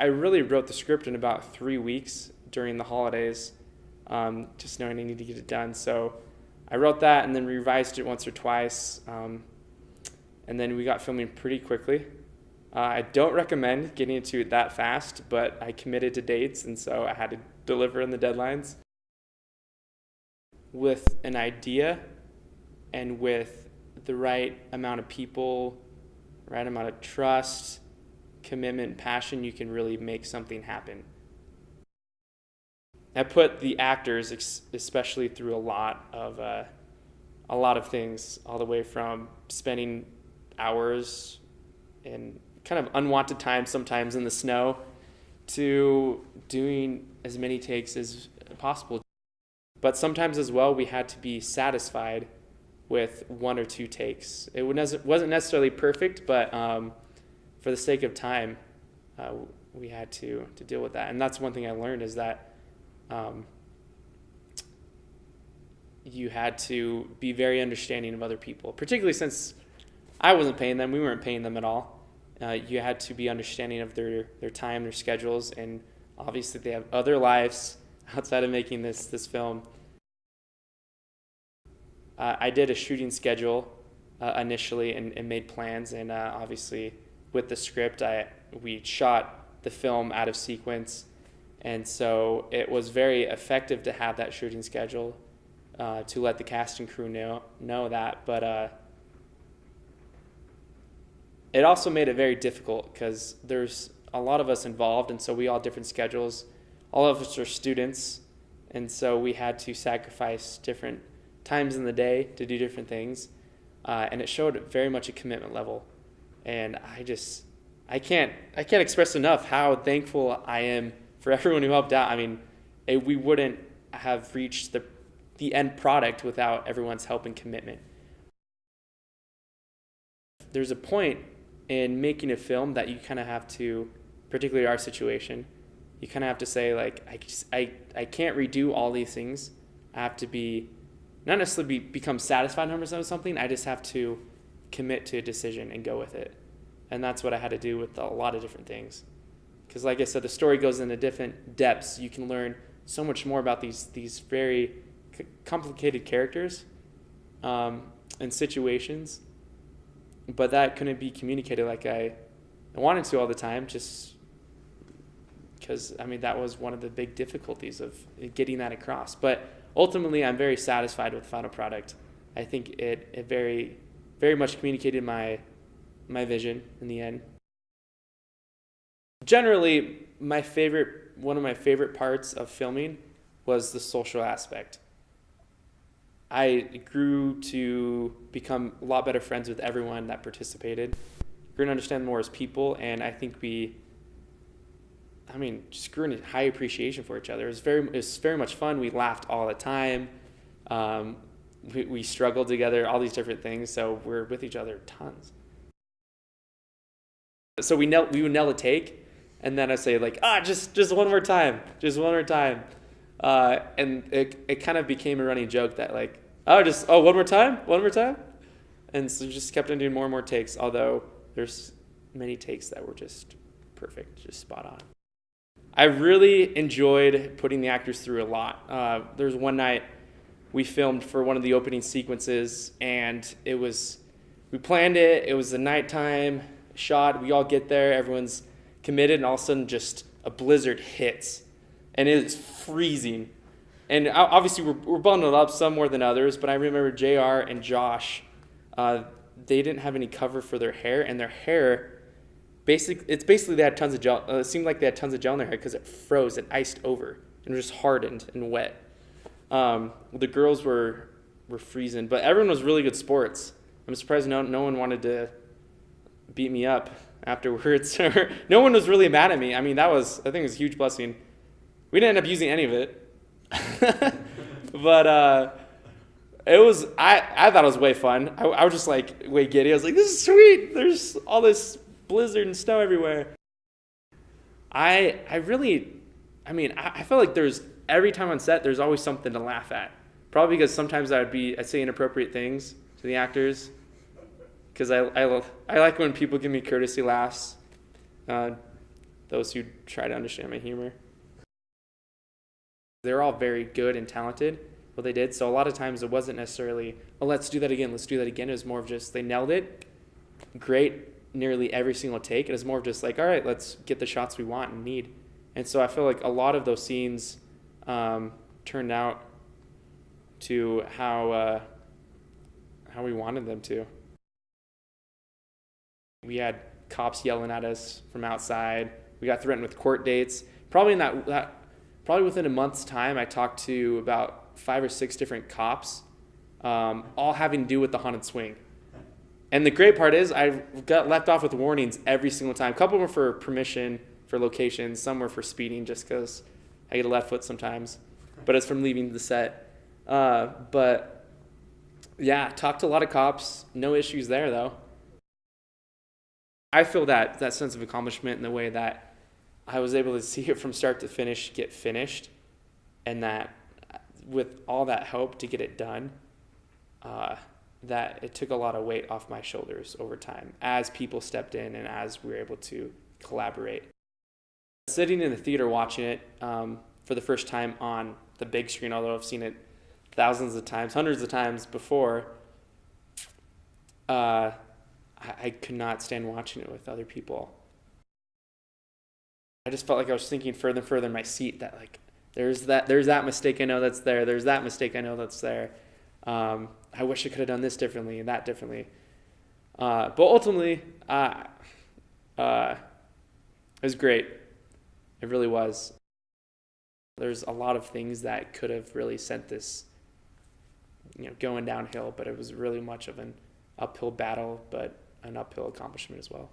I really wrote the script in about 3 weeks during the holidays, just knowing I need to get it done. So I wrote that and then revised it once or twice, and then we got filming pretty quickly. I don't recommend getting into it that fast, but I committed to dates, and so I had to deliver in the deadlines. With an idea and with the right amount of people, right amount of trust, commitment, passion, you can really make something happen. I put the actors especially through a lot of things, all the way from spending hours in kind of unwanted time sometimes in the snow to doing as many takes as possible. But sometimes as well, we had to be satisfied with 1 or 2 takes. It wasn't necessarily perfect, but for the sake of time, we had to deal with that. And that's one thing I learned, is that you had to be very understanding of other people, particularly since I wasn't paying them. We weren't paying them at all. You had to be understanding of their time, their schedules, and obviously they have other lives outside of making this film. I did a shooting schedule initially and made plans, and obviously with the script, we shot the film out of sequence, and so it was very effective to have that shooting schedule to let the cast and crew know that, but it also made it very difficult because there's a lot of us involved, and so we all have different schedules. All of us are students, and so we had to sacrifice different times in the day to do different things, and it showed very much a commitment level. And I can't express enough how thankful I am for everyone who helped out. I mean, we wouldn't have reached the end product without everyone's help and commitment. There's a point in making a film that you kind of have to, particularly our situation, you kind of have to say, like, I can't redo all these things. I have to not necessarily become satisfied 100% with something. I just have to commit to a decision and go with it. And that's what I had to do with a lot of different things. Because like I said, the story goes into different depths. You can learn so much more about these very complicated characters and situations. But that couldn't be communicated like I wanted to all the time, just because, I mean, that was one of the big difficulties of getting that across. But ultimately, I'm very satisfied with the final product. I think it very, very much communicated my vision in the end. Generally, one of my favorite parts of filming was the social aspect. I grew to become a lot better friends with everyone that participated. Grew to understand more as people, and I think just grew in a high appreciation for each other. It was very much fun. We laughed all the time. We struggled together, all these different things. So we're with each other tons. So we would nail a take, and then I'd say like, just one more time, and it kind of became a running joke that like, one more time, and so just kept on doing more and more takes. Although there's many takes that were just perfect, just spot on. I really enjoyed putting the actors through a lot. There was one night we filmed for one of the opening sequences, and we planned it. It was the nighttime shot. We all get there, everyone's committed, and all of a sudden just a blizzard hits, and it is freezing. And obviously we're bundled up, some more than others, but I remember JR and Josh, they didn't have any cover for their hair, and their hair, basically they had tons of gel. It seemed like they had tons of gel in their hair because it froze and iced over and was just hardened and wet. The girls were freezing, but everyone was really good sports. I'm surprised no one wanted to beat me up afterwards. No one was really mad at me. I mean, I think it was a huge blessing. We didn't end up using any of it. But it was, I thought it was way fun. I was just like way giddy. I was like, this is sweet. There's all this blizzard and snow everywhere. I felt like every time on set, there's always something to laugh at. Probably because sometimes I'd say inappropriate things to the actors. Because I like when people give me courtesy laughs. those who try to understand my humor. They're all very good and talented, what they did. So a lot of times it wasn't necessarily, oh, let's do that again. It was more of just, they nailed it. Great nearly every single take. It was more of just like, all right, let's get the shots we want and need. And so I feel like a lot of those scenes turned out to how we wanted them to. We had cops yelling at us from outside. We got threatened with court dates. Probably within a month's time, I talked to about 5 or 6 different cops, all having to do with the haunted swing. And the great part is I got left off with warnings every single time. A couple were for permission, for locations. Some were for speeding just because I get a left foot sometimes. But it's from leaving the set. But yeah, talked to a lot of cops. No issues there, though. I feel that sense of accomplishment in the way that I was able to see it from start to finish get finished, and that with all that help to get it done, that it took a lot of weight off my shoulders over time as people stepped in and as we were able to collaborate. Sitting in the theater watching it for the first time on the big screen, although I've seen it thousands of times, hundreds of times before, I could not stand watching it with other people. I just felt like I was thinking further and further in my seat that like there's that mistake I know that's there. There's that mistake I know that's there. I wish I could have done this differently and that differently. But ultimately, it was great. It really was. There's a lot of things that could have really sent this, going downhill, but it was really much of an uphill battle, but an uphill accomplishment as well.